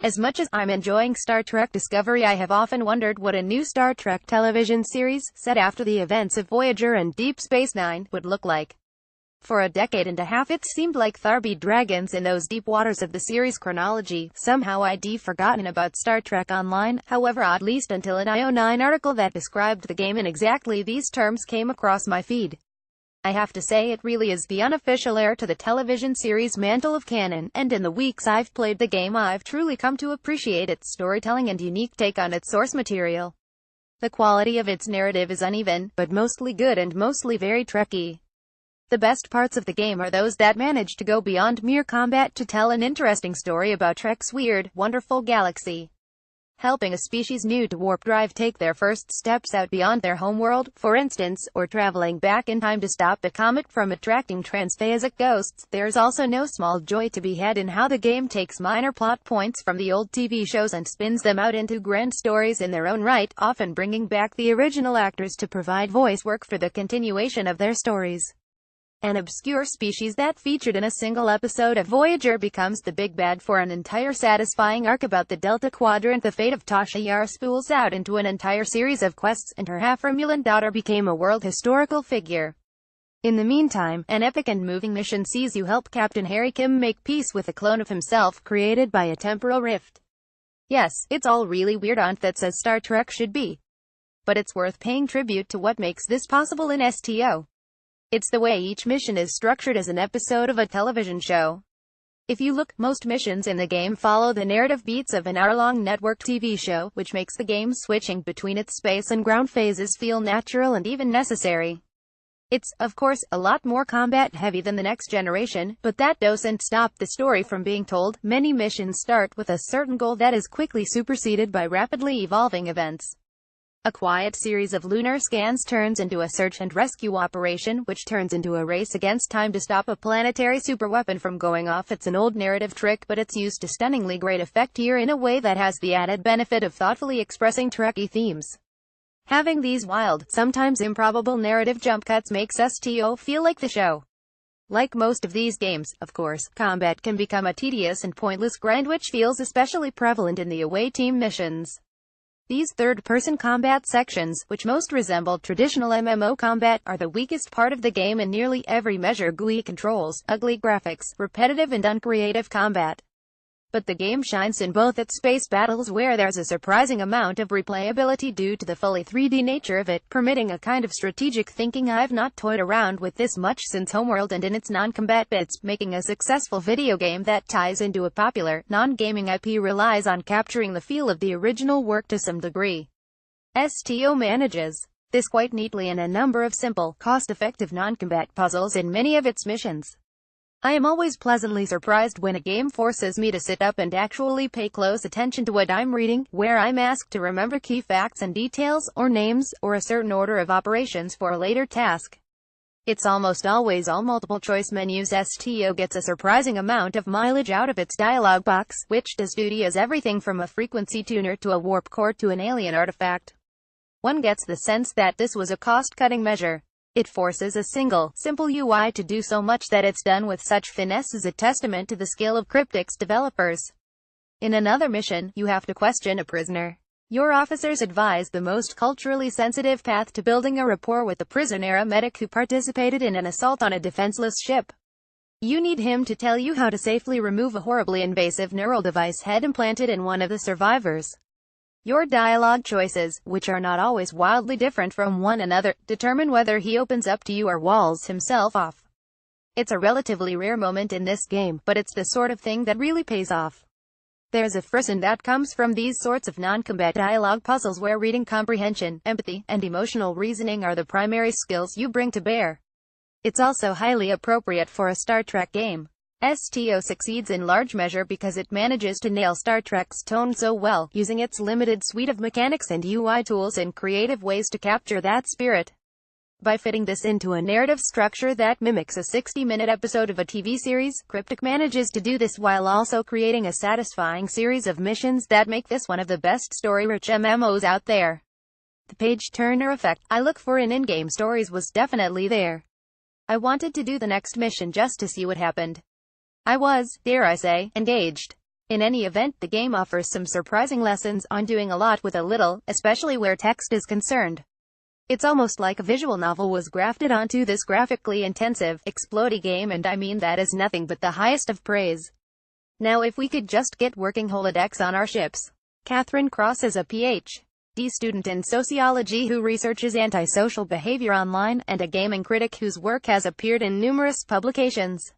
As much as I'm enjoying Star Trek Discovery, I have often wondered what a new Star Trek television series, set after the events of Voyager and Deep Space Nine, would look like. For a decade and a half it seemed like there be dragons in those deep waters of the series chronology. Somehow I'd forgotten about Star Trek Online, however, at least until an IO9 article that described the game in exactly these terms came across my feed. I have to say it really is the unofficial heir to the television series mantle of canon, and in the weeks I've played the game I've truly come to appreciate its storytelling and unique take on its source material. The quality of its narrative is uneven, but mostly good and mostly very Trekky. The best parts of the game are those that manage to go beyond mere combat to tell an interesting story about Trek's weird, wonderful galaxy. Helping a species new to warp drive take their first steps out beyond their homeworld, for instance, or traveling back in time to stop a comet from attracting transphasic ghosts. There's also no small joy to be had in how the game takes minor plot points from the old TV shows and spins them out into grand stories in their own right, often bringing back the original actors to provide voice work for the continuation of their stories. An obscure species that featured in a single episode of Voyager becomes the big bad for an entire satisfying arc about the Delta Quadrant. The fate of Tasha Yar spools out into an entire series of quests, and her half-Romulan daughter became a world historical figure. In the meantime, an epic and moving mission sees you help Captain Harry Kim make peace with a clone of himself created by a temporal rift. Yes, it's all really weird, that's as Star Trek should be. But it's worth paying tribute to what makes this possible in STO. It's the way each mission is structured as an episode of a television show. If you look, most missions in the game follow the narrative beats of an hour-long network TV show, which makes the game switching between its space and ground phases feel natural and even necessary. It's, of course, a lot more combat-heavy than the Next Generation, but that doesn't stop the story from being told. Many missions start with a certain goal that is quickly superseded by rapidly evolving events. A quiet series of lunar scans turns into a search and rescue operation, which turns into a race against time to stop a planetary superweapon from going off. It's an old narrative trick, but it's used to stunningly great effect here in a way that has the added benefit of thoughtfully expressing Trekkie themes. Having these wild, sometimes improbable narrative jump cuts makes STO feel like the show. Like most of these games, of course, combat can become a tedious and pointless grind, which feels especially prevalent in the away team missions. These third-person combat sections, which most resemble traditional MMO combat, are the weakest part of the game in nearly every measure. GUI controls, ugly graphics, repetitive and uncreative combat. But the game shines in both its space battles, where there's a surprising amount of replayability due to the fully 3D nature of it, permitting a kind of strategic thinking I've not toyed around with this much since Homeworld, and in its non-combat bits, making a successful video game that ties into a popular, non-gaming IP relies on capturing the feel of the original work to some degree. STO manages this quite neatly in a number of simple, cost-effective non-combat puzzles in many of its missions. I am always pleasantly surprised when a game forces me to sit up and actually pay close attention to what I'm reading, where I'm asked to remember key facts and details, or names, or a certain order of operations for a later task. It's almost always all multiple-choice menus. STO gets a surprising amount of mileage out of its dialogue box, which does duty as everything from a frequency tuner to a warp core to an alien artifact. One gets the sense that this was a cost-cutting measure. It forces a simple UI to do so much that it's done with such finesse is a testament to the skill of Cryptic's developers. In another mission, you have to question a prisoner. Your officers advise the most culturally sensitive path to building a rapport with the prison-era medic who participated in an assault on a defenseless ship. You need him to tell you how to safely remove a horribly invasive neural device head implanted in one of the survivors. Your dialogue choices, which are not always wildly different from one another, determine whether he opens up to you or walls himself off. It's a relatively rare moment in this game, but it's the sort of thing that really pays off. There's a frisson that comes from these sorts of non-combat dialogue puzzles where reading comprehension, empathy, and emotional reasoning are the primary skills you bring to bear. It's also highly appropriate for a Star Trek game. STO succeeds in large measure because it manages to nail Star Trek's tone so well, using its limited suite of mechanics and UI tools in creative ways to capture that spirit. By fitting this into a narrative structure that mimics a 60-minute episode of a TV series, Cryptic manages to do this while also creating a satisfying series of missions that make this one of the best story-rich MMOs out there. The page-turner effect I look for in in-game stories was definitely there. I wanted to do the next mission just to see what happened. I was, dare I say, engaged. In any event, the game offers some surprising lessons on doing a lot with a little, especially where text is concerned. It's almost like a visual novel was grafted onto this graphically intensive, explodey game, and I mean that is nothing but the highest of praise. Now if we could just get working holodecks on our ships. Catherine Cross is a Ph.D. student in sociology who researches antisocial behavior online, and a gaming critic whose work has appeared in numerous publications.